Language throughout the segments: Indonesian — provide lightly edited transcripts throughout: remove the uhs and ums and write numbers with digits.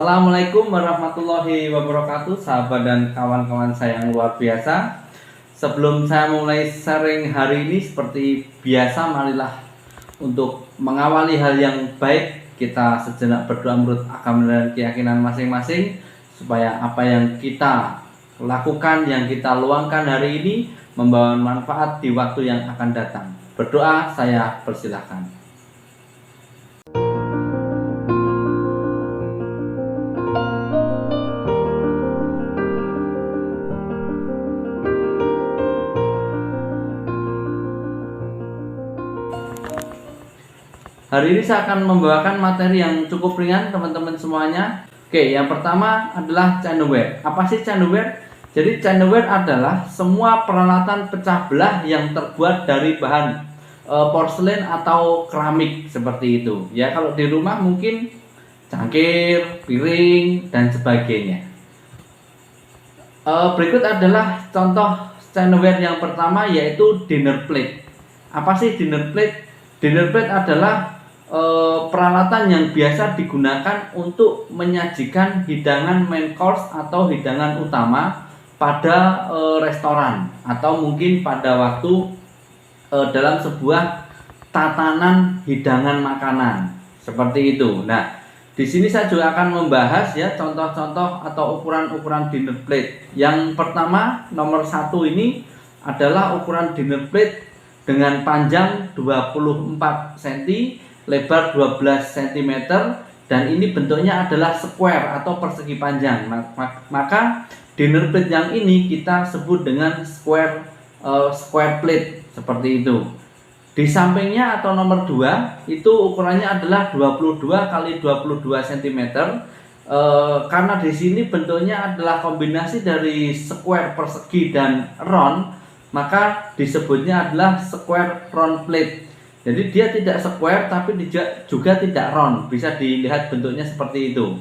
Assalamualaikum warahmatullahi wabarakatuh, sahabat dan kawan-kawan saya yang luar biasa. Sebelum saya mulai sharing hari ini, seperti biasa, marilah untuk mengawali hal yang baik, kita sejenak berdoa menurut agama dan keyakinan masing-masing, supaya apa yang kita lakukan, yang kita luangkan hari ini membawa manfaat di waktu yang akan datang. Berdoa, saya persilahkan. Hari ini saya akan membawakan materi yang cukup ringan teman-teman semuanya. Oke, yang pertama adalah channelware. Apa sih channelware? Jadi channelware adalah semua peralatan pecah belah yang terbuat dari bahan porselen atau keramik seperti itu. Ya, kalau di rumah mungkin cangkir, piring, dan sebagainya. Berikut adalah contoh channelware yang pertama, yaitu dinner plate. Apa sih dinner plate? Dinner plate adalah peralatan yang biasa digunakan untuk menyajikan hidangan main course atau hidangan utama pada restoran atau mungkin pada waktu dalam sebuah tatanan hidangan makanan seperti itu. Nah, di sini saya juga akan membahas ya contoh-contoh atau ukuran-ukuran dinner plate. Yang pertama, nomor 1 ini adalah ukuran dinner plate dengan panjang 24 cm, lebar 12 cm, dan ini bentuknya adalah square atau persegi panjang. Maka dinner plate yang ini kita sebut dengan square plate seperti itu. Di sampingnya atau nomor 2 itu ukurannya adalah 22 x 22 cm. Karena di sini bentuknya adalah kombinasi dari square persegi dan round, maka disebutnya adalah square round plate. Jadi dia tidak square tapi juga tidak round, bisa dilihat bentuknya seperti itu.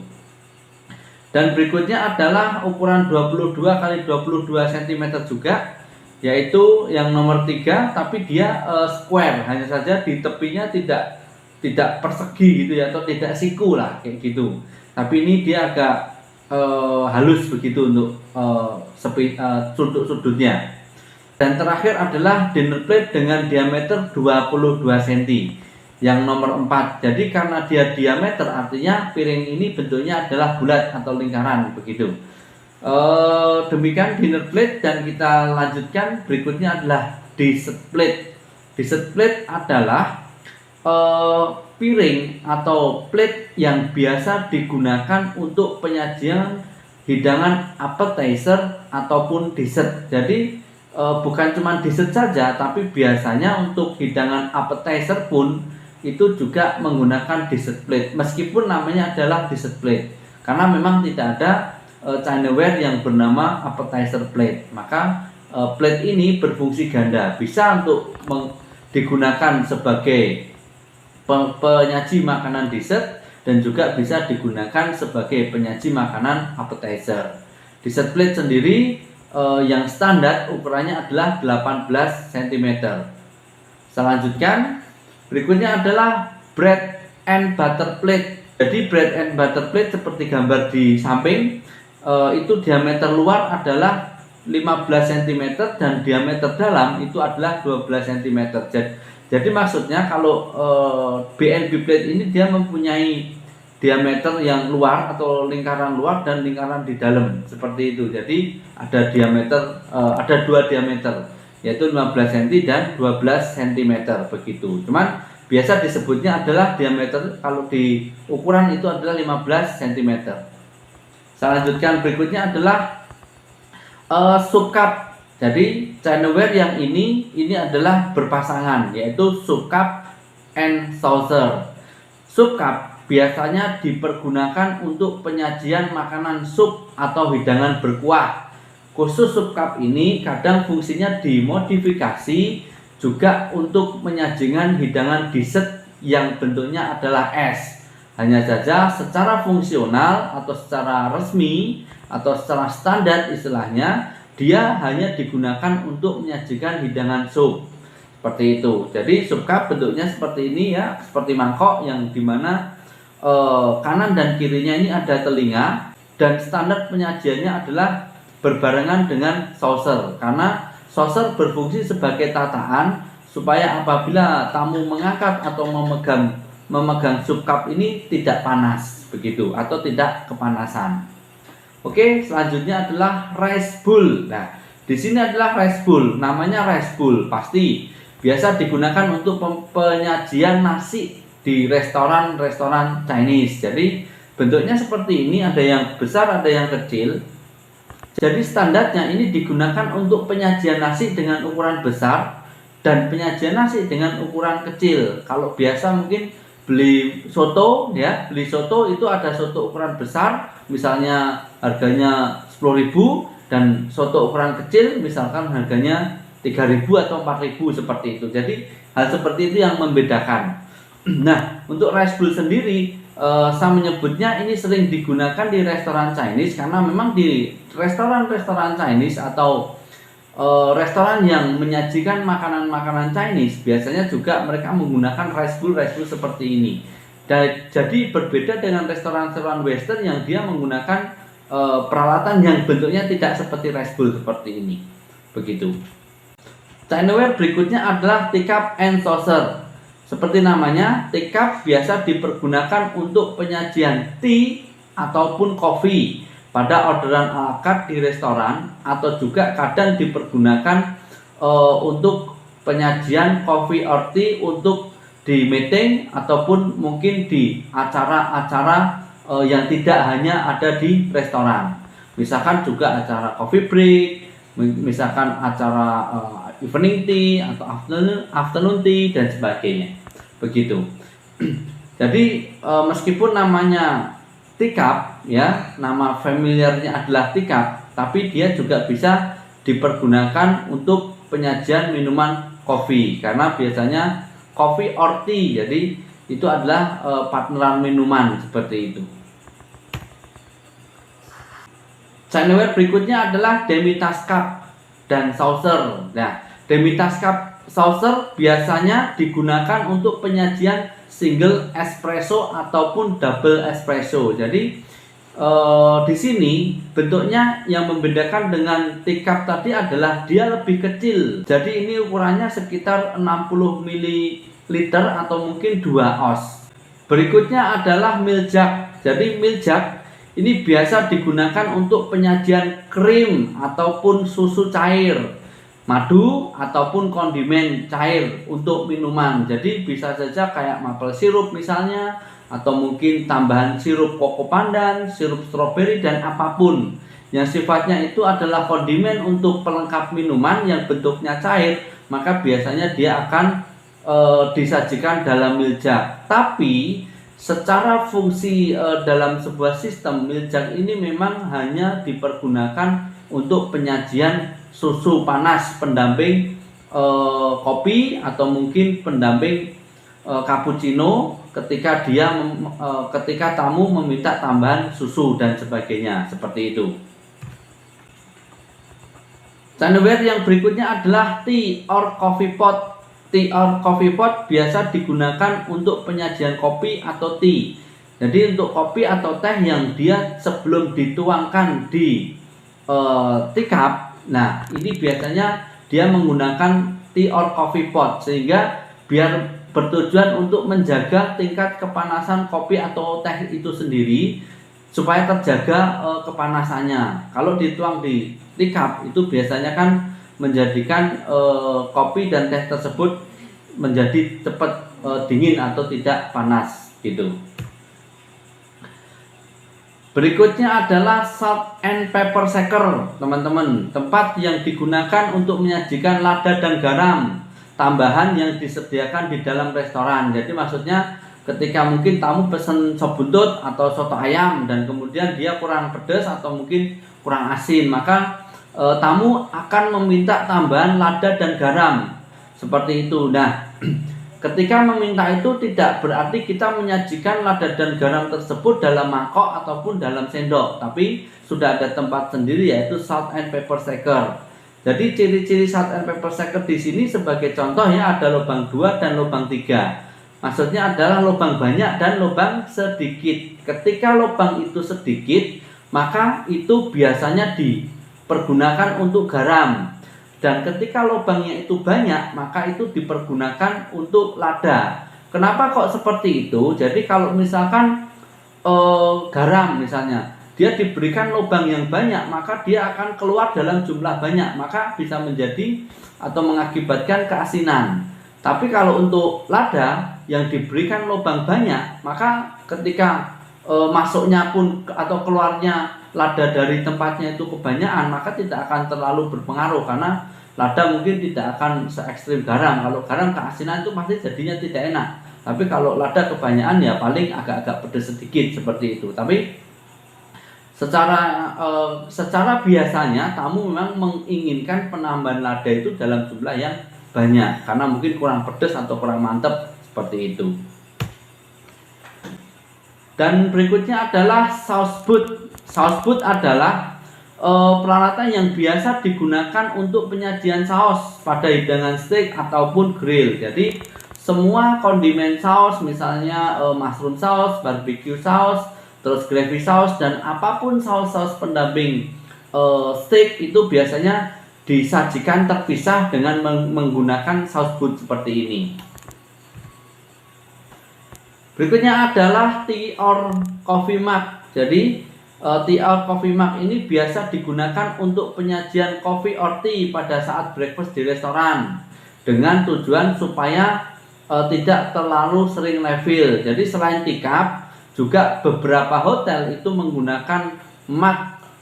Dan berikutnya adalah ukuran 22 x 22 cm juga, yaitu yang nomor 3, tapi dia square, hanya saja di tepinya tidak persegi gitu ya, atau tidak siku lah kayak gitu. Tapi ini dia agak halus begitu untuk sudut-sudutnya. Dan terakhir adalah dinner plate dengan diameter 22 cm, yang nomor 4. Jadi karena dia diameter, artinya piring ini bentuknya adalah bulat atau lingkaran begitu. Demikian dinner plate, dan kita lanjutkan. Berikutnya adalah dessert plate. Dessert plate adalah piring atau plate yang biasa digunakan untuk penyajian hidangan appetizer ataupun dessert. Jadi bukan cuma dessert saja, tapi biasanya untuk hidangan appetizer pun itu juga menggunakan dessert plate, meskipun namanya adalah dessert plate, karena memang tidak ada channelware yang bernama appetizer plate. Maka plate ini berfungsi ganda, bisa untuk digunakan sebagai penyaji makanan dessert dan juga bisa digunakan sebagai penyaji makanan appetizer. Dessert plate sendiri yang standar ukurannya adalah 18 cm. Selanjutnya berikutnya adalah bread and butter plate. Jadi bread and butter plate seperti gambar di samping, itu diameter luar adalah 15 cm dan diameter dalam itu adalah 12 cm. Jadi maksudnya kalau BNB plate ini dia mempunyai diameter yang luar atau lingkaran luar dan lingkaran di dalam seperti itu. Jadi ada diameter, ada dua diameter, yaitu 15 cm dan 12 cm begitu. Cuman biasa disebutnya adalah diameter, kalau di ukuran itu adalah 15 cm. Saya lanjutkan, berikutnya adalah sub cup. Jadi channelware yang ini adalah berpasangan, yaitu sub cup and saucer. Sub cup biasanya dipergunakan untuk penyajian makanan sup atau hidangan berkuah. Khusus sub cup ini kadang fungsinya dimodifikasi juga untuk menyajikan hidangan dessert yang bentuknya adalah es. Hanya saja secara fungsional atau secara resmi atau secara standar istilahnya, dia hanya digunakan untuk menyajikan hidangan sup seperti itu. Jadi sub cup bentuknya seperti ini ya, seperti mangkok yang dimana kanan dan kirinya ini ada telinga, dan standar penyajiannya adalah berbarengan dengan saucer, karena saucer berfungsi sebagai tataan supaya apabila tamu mengangkat atau memegang sup cup ini tidak panas begitu atau tidak kepanasan. Oke, selanjutnya adalah rice bowl. Nah, di sini adalah rice bowl, namanya rice bowl pasti biasa digunakan untuk penyajian nasi di restoran-restoran Chinese. Jadi bentuknya seperti ini, ada yang besar, ada yang kecil. Jadi standarnya ini digunakan untuk penyajian nasi dengan ukuran besar dan penyajian nasi dengan ukuran kecil. Kalau biasa mungkin beli soto ya, beli soto itu ada soto ukuran besar, misalnya harganya 10.000, dan soto ukuran kecil misalkan harganya 3.000 atau 4.000 seperti itu. Jadi hal seperti itu yang membedakan. Nah, untuk rice bowl sendiri saya menyebutnya ini sering digunakan di restoran Chinese karena memang di restoran-restoran Chinese atau restoran yang menyajikan makanan-makanan Chinese biasanya juga mereka menggunakan rice bowl seperti ini. Jadi berbeda dengan restoran-restoran Western yang dia menggunakan peralatan yang bentuknya tidak seperti rice bowl seperti ini. Begitu. Chinaware berikutnya adalah teacup and saucer. Seperti namanya, teacup biasa dipergunakan untuk penyajian tea ataupun kopi pada orderan à la carte di restoran, atau juga kadang dipergunakan untuk penyajian coffee or tea untuk di meeting ataupun mungkin di acara-acara yang tidak hanya ada di restoran. Misalkan juga acara coffee break, misalkan acara evening tea atau afternoon tea dan sebagainya. Begitu. Jadi meskipun namanya teacup ya, nama familiarnya adalah teacup, tapi dia juga bisa dipergunakan untuk penyajian minuman kopi karena biasanya coffee or tea. Jadi itu adalah partneran minuman seperti itu. Chinaware berikutnya adalah demi-tasse cup dan saucer. Nah, demi-tasse cup saucer biasanya digunakan untuk penyajian single espresso ataupun double espresso. Jadi di sini bentuknya yang membedakan dengan teacup tadi adalah dia lebih kecil. Jadi ini ukurannya sekitar 60 ml atau mungkin 2 oz. Berikutnya adalah milk jug. Jadi milk jug ini biasa digunakan untuk penyajian krim ataupun susu cair, madu ataupun kondimen cair untuk minuman. Jadi bisa saja kayak maple syrup misalnya, atau mungkin tambahan sirup koko pandan, sirup stroberi, dan apapun yang sifatnya itu adalah kondimen untuk pelengkap minuman yang bentuknya cair, maka biasanya dia akan disajikan dalam milk jug. Tapi secara fungsi dalam sebuah sistem, milk jug ini memang hanya dipergunakan untuk penyajian susu panas pendamping kopi atau mungkin pendamping cappuccino ketika ketika tamu meminta tambahan susu dan sebagainya, seperti itu. Chinaware yang berikutnya adalah tea or coffee pot. Tea or coffee pot biasa digunakan untuk penyajian kopi atau tea. Jadi untuk kopi atau teh yang dia sebelum dituangkan di teacup, nah ini biasanya dia menggunakan tea or coffee pot sehingga biar bertujuan untuk menjaga tingkat kepanasan kopi atau teh itu sendiri supaya terjaga kepanasannya. Kalau dituang di teacup itu biasanya kan menjadikan kopi dan teh tersebut menjadi cepat dingin atau tidak panas gitu. Berikutnya adalah salt and pepper shaker, teman-teman. Tempat yang digunakan untuk menyajikan lada dan garam tambahan yang disediakan di dalam restoran. Jadi maksudnya ketika mungkin tamu pesan sop buntut atau soto ayam dan kemudian dia kurang pedas atau mungkin kurang asin, maka tamu akan meminta tambahan lada dan garam. Seperti itu. Nah, ketika meminta itu tidak berarti kita menyajikan lada dan garam tersebut dalam mangkok ataupun dalam sendok, tapi sudah ada tempat sendiri yaitu salt and pepper shaker. Jadi ciri-ciri salt and pepper shaker di sini sebagai contoh ya, ada lubang 2 dan lubang 3. Maksudnya adalah lubang banyak dan lubang sedikit. Ketika lubang itu sedikit, maka itu biasanya dipergunakan untuk garam. Dan ketika lubangnya itu banyak, maka itu dipergunakan untuk lada. Kenapa kok seperti itu? Jadi kalau misalkan garam misalnya, dia diberikan lubang yang banyak, maka dia akan keluar dalam jumlah banyak, maka bisa menjadi atau mengakibatkan keasinan. Tapi kalau untuk lada yang diberikan lubang banyak, maka ketika masuknya pun atau keluarnya lada dari tempatnya itu kebanyakan, maka tidak akan terlalu berpengaruh karena lada mungkin tidak akan se ekstrim garam. Kalau garam keasinan itu pasti jadinya tidak enak. Tapi kalau lada kebanyakan ya paling agak-agak pedas sedikit seperti itu. Tapi secara biasanya tamu memang menginginkan penambahan lada itu dalam jumlah yang banyak karena mungkin kurang pedas atau kurang mantap seperti itu. Dan berikutnya adalah sauce boot. Sauce boot adalah peralatan yang biasa digunakan untuk penyajian saus pada hidangan steak ataupun grill. Jadi semua kondimen saus, misalnya mushroom saus, barbecue saus, terus gravy saus, dan apapun saus-saus pendamping steak itu biasanya disajikan terpisah dengan menggunakan sauce boot seperti ini. Berikutnya adalah tea or coffee mug. Jadi tea or coffee mug ini biasa digunakan untuk penyajian coffee or tea pada saat breakfast di restoran dengan tujuan supaya tidak terlalu sering refill. Jadi selain teacup, juga beberapa hotel itu menggunakan mug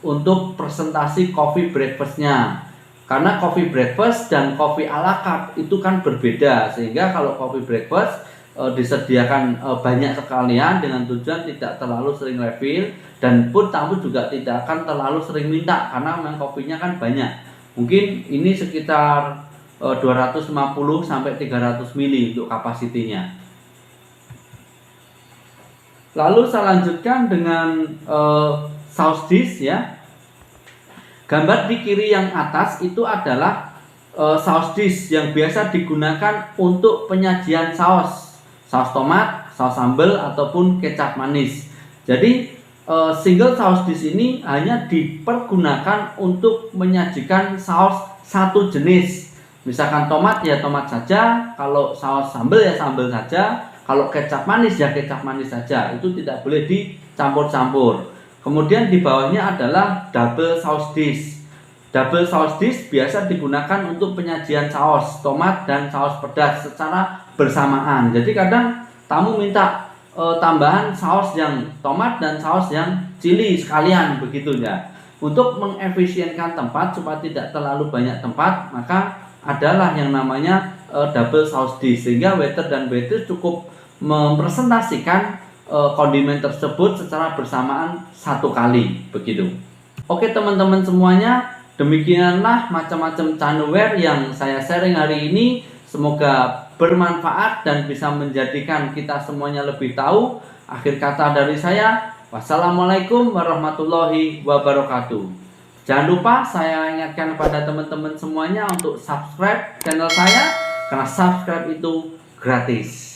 untuk presentasi coffee breakfastnya. Karena coffee breakfast dan coffee ala carte itu kan berbeda, sehingga kalau coffee breakfast disediakan banyak sekalian dengan tujuan tidak terlalu sering refill, dan pun tamu juga tidak akan terlalu sering minta karena memang kopinya kan banyak. Mungkin ini sekitar 250 sampai 300 ml untuk kapasitinya. Lalu saya lanjutkan dengan sauce dish ya. Gambar di kiri yang atas itu adalah sauce dish yang biasa digunakan untuk penyajian saus tomat, saus sambal ataupun kecap manis. Jadi single sauce dish ini hanya dipergunakan untuk menyajikan saus satu jenis. Misalkan tomat ya tomat saja, kalau saus sambal ya sambal saja, kalau kecap manis ya kecap manis saja. Itu tidak boleh dicampur-campur. Kemudian di bawahnya adalah double sauce dish. Double sauce dish biasa digunakan untuk penyajian saus tomat dan saus pedas secara bersamaan. Jadi kadang tamu minta tambahan saus yang tomat dan saus yang chili sekalian begitu ya. Untuk mengefisienkan tempat supaya tidak terlalu banyak tempat, maka adalah yang namanya double sauce dish, sehingga waiter dan waitress cukup mempresentasikan kondimen tersebut secara bersamaan satu kali begitu. Oke teman-teman semuanya, demikianlah macam-macam canware yang saya sharing hari ini. Semoga bermanfaat dan bisa menjadikan kita semuanya lebih tahu. Akhir kata dari saya, wassalamualaikum warahmatullahi wabarakatuh. Jangan lupa saya ingatkan pada teman-teman semuanya untuk subscribe channel saya, karena subscribe itu gratis.